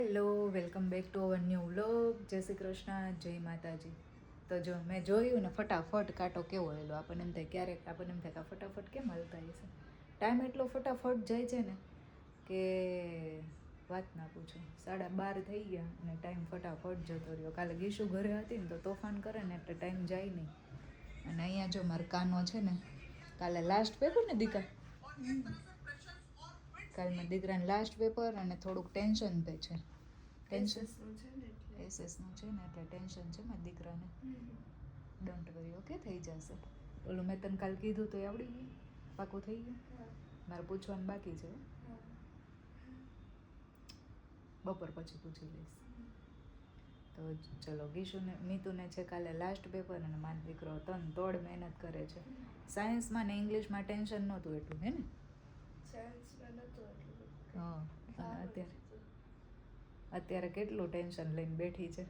Hello, welcome back to our new vlog. જય શ્રી કૃષ્ણ, જય માતાજી. તો જો મેં જોયું ને ફટાફટ કાંટો કેવો આવેલો. આપણને એમ થાય ક્યારેક આપણને એમ થાય કે ફટાફટ કેમ હાલતા હશે. ટાઈમ એટલો ફટાફટ જાય છે ને કે વાત ના પૂછો. 12:30 થઈ ગયા અને ટાઈમ ફટાફટ જતો રહ્યો. કાલે ગીશુ ઘરે હતી ને તો તોફાન કરે ને એટલે ટાઈમ જાય નહીં. અને અહીંયા જો મારો કાનો છે ને, કાલે લાસ્ટ પેપર ને દીકા, કાલે મારા દીકરાને લાસ્ટ પેપર અને થોડુંક ટેન્શન છે. એસએસનું છે ને એટલે ટેન્શન છે મારા દીકરાને. ડોન્ટ વરી, ઓકે, થઈ જશે. ઓલું મેં તને કાલ કીધું તો આવડી ગયું, પાકું થઈ ગયું. મારે પૂછવાનું બાકી છે, બપોર પછી પૂછી લઈશ. તો ચલો, ગીશુને મીતુને છે કાલે લાસ્ટ પેપર અને મારો દીકરો તોડ મહેનત કરે છે. સાયન્સમાં ને ઇંગ્લિશમાં ટેન્શન નહોતું એટલું, હે ને? સાયન્સમાં નહોતું એટલું. હા, અને અત્યારે કેટલું ટેન્શન લઈને બેઠી છે.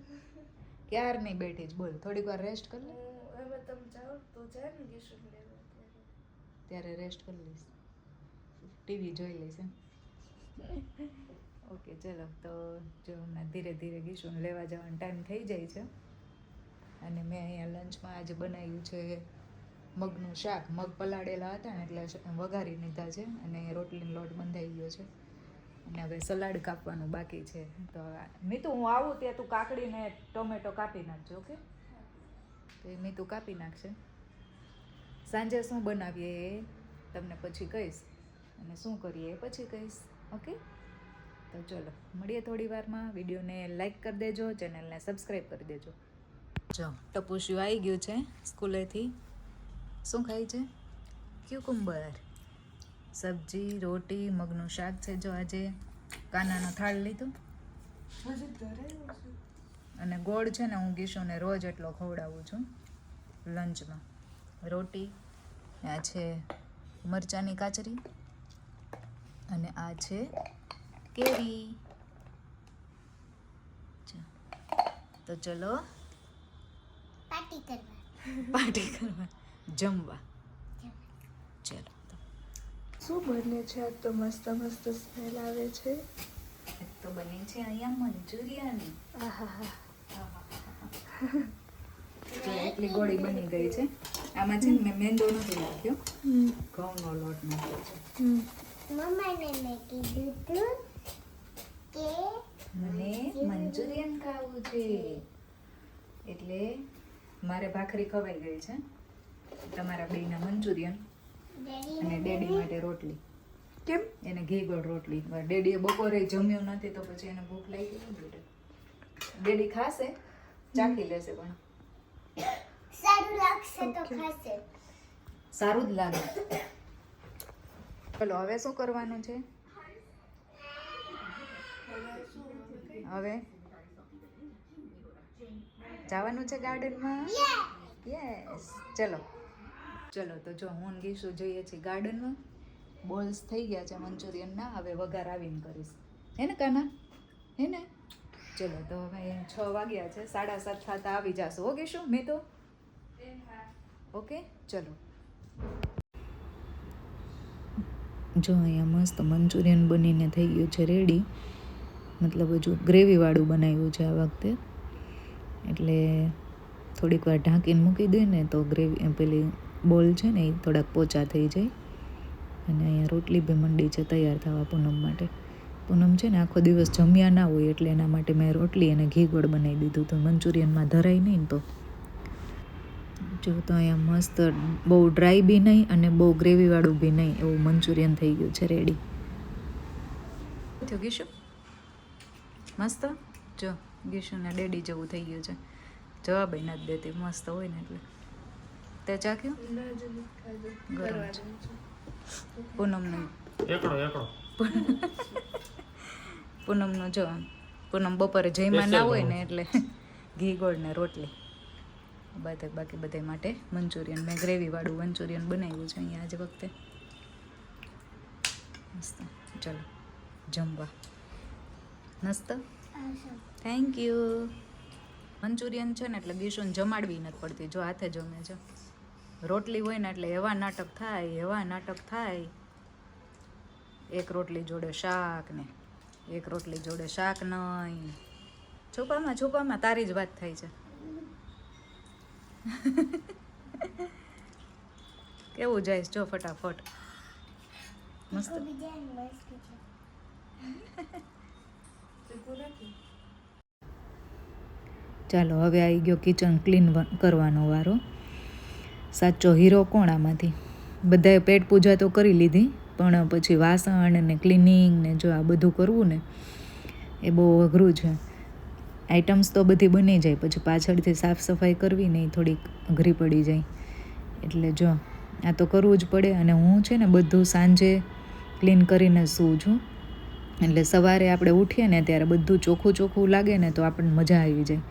ક્યાર નહીં બેઠી જ, બોલ. થોડીક વાર રેસ્ટ કરી લે. હવે તમે જાઓ તો જાય ને ગીશુ લેવા, ત્યારે રેસ્ટ કરી લઈશ, ટીવી જોઈ લઈશ. ઓકે, ચલો. તો જો હમણાં ધીરે ધીરે ગીશુને લેવા જવાનો ટાઈમ થઈ જાય છે. અને મેં અહીંયા લંચમાં આજે બનાવ્યું છે મગનું શાક. મગ પલાળેલા હતા ને એટલે વઘારી લીધા છે અને રોટલીનો લોટ બંધાઈ ગયો છે. અને હવે સલાડ કાપવાનું બાકી છે. તો મીતુ, હું આવું ત્યાં તું કાકડીને ટોમેટો કાપી નાખજો, ઓકે? તો એ મીતુ કાપી નાખશે. સાંજે શું બનાવીએ એ તમને પછી કહીશ, અને શું કરીએ એ પછી કહીશ, ઓકે? તો ચલો, મળીએ થોડી વારમાં. વિડીયોને લાઈક કરી દેજો, ચેનલને સબસ્ક્રાઈબ કરી દેજો. જો ટપુસિયું આવી ગયું છે સ્કૂલેથી. શું ખાય છે? ક્યુકુંબર. સબ્જી, રોટી, મગનું શાક છે. જો આજે કાનાનો થાળ લીધો અને ગોળ છે ને હું ગીશુને રોજ એટલો ખવડાવું છું લંચમાં. રોટી, આ છે મરચાંની કાચરી અને આ છે કેરી. તો ચલો પાર્ટી કરવા જમવા. ચલો. શું બને છે? આ તો મસ્ત મસ્ત સ્મેલ આવે છે. તો બને છે અહીંયા મંચુરિયન. જો એટલી ગોળી બની ગઈ છે. આમાં છે ને મેં મેંદો નથી નાખ્યો, ઘઉંનો લોટ નાખ્યો છે. મમ્માને મેં કીધું તું કે મને મંચુરિયન ખાવું છે, એટલે મારે ભાખરી ખવાઈ ગઈ છે. તમારા બેયના મંચુરિયન અને ડેડી માટે રોટલી. કેમ? એને ઘી ગોળ રોટલી. ડેડીએ બપોરે જમ્યું નથી તો પછી એને ભૂખ લાગી ગઈ. ડેડી ખાશે, ચાખી લેશે, પણ સારું લાગશે તો ખાશે. સારું જ લાગે. ચલો, હવે શું કરવાનું છે? હવે જવાનું છે ગાર્ડનમાં. યસ, ચલો. ચલો, તો જો હું ગીશુ જઈએ છીએ ગાર્ડનમાં. બોલ્સ થઈ ગયા છે મંચુરિયનના. હવે વઘાર આવીને કરીશ, હે ને કાના? હે ને? ચલો, તો હવે 6 વાગ્યા છે. 7:30 થતા આવી જશું. હો ગીશુ, મેં તો ઓકે. ચલો, જો અહીંયા મસ્ત મંચુરિયન બનીને થઈ ગયું છે રેડી. મતલબ હજુ ગ્રેવીવાળું બનાવ્યું છે આ વખતે, એટલે થોડીક વાર ઢાંકીને મૂકી દઈએ ને તો ગ્રેવી પેલી બોલ છે ને એ થોડાક પોચા થઈ જાય. અને અહીંયા રોટલી બી મંડી છે તૈયાર થવા પૂનમ માટે. પૂનમ છે ને આખો દિવસ જમ્યા ના હોય એટલે એના માટે મેં રોટલી અને ઘી ગોળ બનાવી દીધું. તો મંચુરિયનમાં ધરાય નહીં ને તો. જો તો અહીંયા મસ્ત, બહુ ડ્રાય બી નહીં અને બહુ ગ્રેવીવાળું બી નહીં, એવું મંચુરિયન થઈ ગયું છે રેડી. થયું ગીશુ? મસ્ત. જો ગીશુને ડેડી જેવું થઈ ગયું છે. જવાબ નથી દેતી, મસ્ત હોય ને એટલે. તે ચાખ્યું? ગરમ છે. પૂનમનું પૂનમનું જો, પૂનમ બપોરે જઈમાં ના હોય ને એટલે ઘી ગોળ ને રોટલી. બાકી બધા માટે મંચુરિયન. મેં ગ્રેવીવાળું મંચુરિયન બનાવ્યું છે અહીંયા આજ વખતે. મસ્ત. ચલો જમવા. મસ્ત, થેન્ક યુ. મંચુરિયન છે ને એટલે ગીશુને જમાડવી નથી પડતી, જો હાથે જમે છે. રોટલી હોય ને એટલે એવા નાટક થાય. એક રોટલી જોડે શાક ને એક રોટલી જોડે શાક નહીં. છુપામાં તારી જ વાત થાય છે. કેવું જાય જો ફટાફટ મસ્ત. ચાલો હવે આવી ગયો કિચન ક્લીન કરવાનો વારો. સાચો હીરો કોણ આમાંથી? બધાએ પેટ પૂજા તો કરી લીધી, પણ પછી વાસણ ને ક્લિનિંગ ને જો આ બધું કરવું ને એ બહુ અઘરું છે. આઇટમ્સ તો બધી બની જાય, પછી પાછળથી સાફ સફાઈ કરવી ને એ થોડીક અઘરી પડી જાય. એટલે જો આ તો કરવું જ પડે. અને હું છે ને બધું સાંજે ક્લીન કરીને સૂવું છું, એટલે સવારે આપણે ઉઠીએ ને ત્યારે બધું ચોખ્ખું ચોખ્ખું લાગે ને તો આપણને મજા આવી જાય.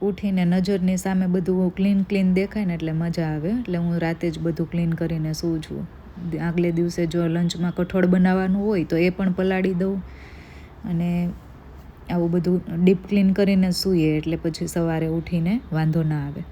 ઉઠીને નજરની સામે બધું ક્લીન દેખાય ને એટલે મજા આવે. એટલે હું રાતે જ બધું ક્લીન કરીને સૂવું છું. આગલે દિવસે જો લંચમાં કઠોળ બનાવવાનું હોય તો એ પણ પલાળી દઉં, અને આવું બધું ડીપ ક્લીન કરીને સૂઈએ એટલે પછી સવારે ઉઠીને વાંધો ના આવે.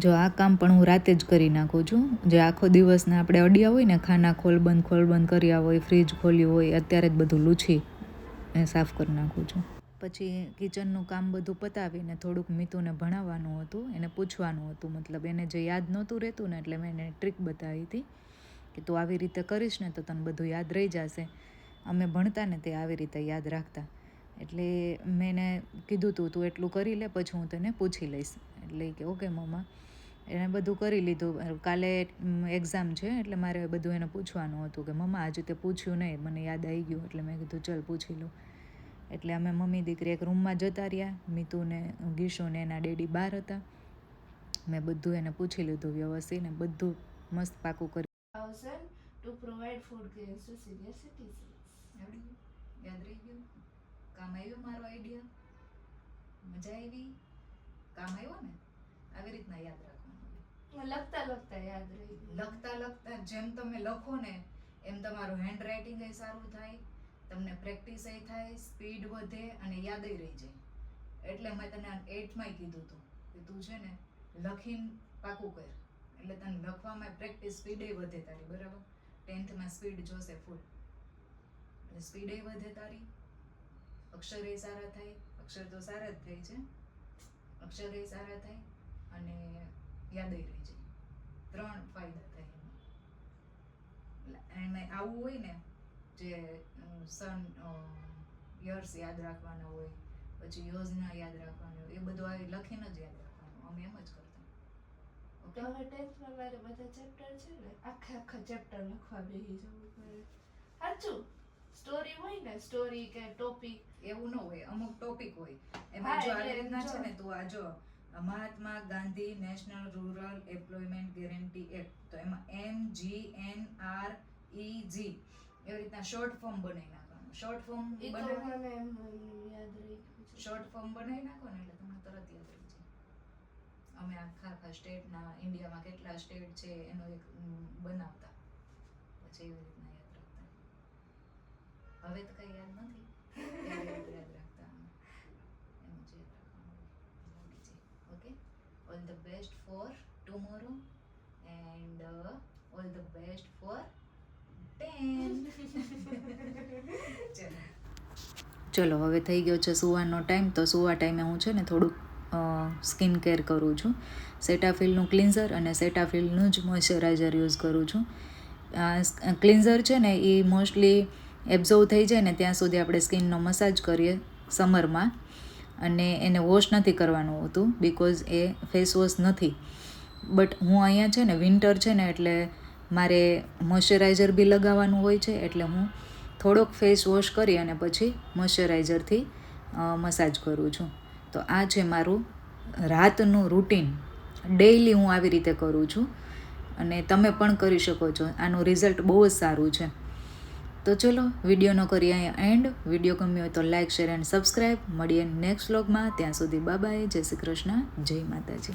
જો આ કામ પણ હું રાતે જ કરી નાખું છું. જે આખો દિવસના આપણે અડ્યા હોય ને, ખાના ખોલ બંધ કર્યા હોય, ફ્રીજ ખોલ્યું હોય, અત્યારે જ બધું લૂછી સાફ કરી નાખું છું. પછી કિચનનું કામ બધું પતાવીને થોડુંક મીતુને ભણાવવાનું હતું, એને પૂછવાનું હતું. મતલબ એને જે યાદ નહોતું રહેતું ને, એટલે મેં એને ટ્રીક બતાવી હતી કે તું આવી રીતે કરીશ ને તો તને બધું યાદ રહી જશે. અમે ભણતા ને તે આવી રીતે યાદ રાખતા. એટલે મેં એને કીધું તું એટલું કરી લે, પછી હું તને પૂછી લઈશ. એટલે કે ઓકે મમ્મા. એને બધું કરી લીધું. કાલે એક્ઝામ છે એટલે મારે બધું એને પૂછવાનું હતું કે મમ્મા આજે તે પૂછ્યું નહીં, મને યાદ આવી ગયું. એટલે મેં કીધું ચલ પૂછી લઉં. એટલે અમે મમ્મી દીકરી એક રૂમમાં જતા રહ્યા. મીતુને ગીશુને એના ડેડી બહાર હતા. મેં બધું એને પૂછી લીધું વ્યવસ્થિત, ને બધું મસ્ત પાકું કરી. To provide food grains to senior citizens. યાદ રહી ગયું? કામ આવ્યો મારો આઈડિયા? મજા આવી? કામ આવ્યો ને? આવી રીતના યાદ રાખવાનું. લખતા યાદ રહી ગયું. લખતા જેમ તમે લખો ને એમ તમારું હેન્ડ રાઇટિંગ એ સારું થાય, તમને પ્રેક્ટિસ એ થાય, સ્પીડ વધે અને યાદ રહી જાય. એટલે મેં તને 8માં કીધું હતું કે તું છે ને લખીને પાકું કર, એટલે તને લખવામાં પ્રેક્ટિસ સ્પીડ એ વધે તારી. બરાબર? 10thમાં સ્પીડ જોશે ફૂલ, એટલે સ્પીડ એ વધે તારી, અક્ષર એ સારા થાય. અક્ષર તો સારા જ થાય છે, અક્ષર એ સારા થાય અને યાદ રહી જાય. 3 ફાયદા થાય એમાં. આવું હોય ને જે સન યર્સ યાદ રાખવાના હોય, પછી યોજના યાદ રાખવાની હોય, એ બધું આવી લખીને જ યાદ રાખવાનું. અમે એમ જ કરતા. તો હવે 10thમાં મારે બધા ચેપ્ટર છે ને, આખા ચેપ્ટર લખવા બેસી જવું પડે. સાચું? સ્ટોરી હોય ને, સ્ટોરી કે ટોપિક એવું ન હોય, અમુક ટોપિક હોય. એમાં જો આવી રીતના છે ને, તું આ જો Mahatma Gandhi national rural employment guarantee act, તો એમાં MGNREG એવી રીતના શોર્ટ ફોર્મ બનાવી નાખવાનું. શોર્ટ ફોર્મ શોર્ટ ફોર્મ બનાવી નાખો ને એટલે તમને તરત યાદ રહી જાય. અમે આખા સ્ટેટના, ઇન્ડિયામાં કેટલા સ્ટેટ છે એનો એક બનાવતા, પછી એવી રીતના યાદ રાખતા. હવે તો કઈ યાદ નથી, યાદ રાખતા. એમ જ યાદ રાખવાનું. Okay, all the best for tomorrow and all the best for 10. ચલો હવે થઈ ગયો છે સુવાનો ટાઈમ. તો સુવા ટાઈમે હું છે ને થોડુંક સ્કિન કેર કરું છું. સેટાફિલનું ક્લિન્ઝર અને સેટાફિલનું જ મોઇશ્ચરાઇઝર યુઝ કરું છું. ક્લિન્ઝર છે ને એ મોસ્ટલી એબ્ઝોર્વ થઈ જાય ને ત્યાં સુધી આપણે સ્કિનનો મસાજ કરીએ સમરમાં, અને એને વોશ નથી કરવાનું હોતું બિકોઝ એ ફેસ વોશ નથી. બટ હું અહીંયા છે ને વિન્ટર છે ને એટલે મારે મોઇશ્ચરાઇઝર બી લગાવવાનું હોય છે, એટલે હું થોડોક ફેસ વોશ કરી અને પછી મોઇશ્ચરાઇઝરથી મસાજ કરું છું. તો આ છે મારું રાતનું રૂટીન. ડેઈલી હું આવી રીતે કરું છું અને તમે પણ કરી શકો છો. આનું રિઝલ્ટ બહુ જ સારું છે. તો ચલો વિડીયોનો કરીએ અહીંયા એન્ડ. વિડીયો ગમ્યો હોય તો લાઇક શેર એન્ડ સબસ્ક્રાઈબ. મળીએ નેક્સ્ટ વ્લોગમાં. ત્યાં સુધી બાય બાય. જય શ્રી કૃષ્ણ. જય માતાજી.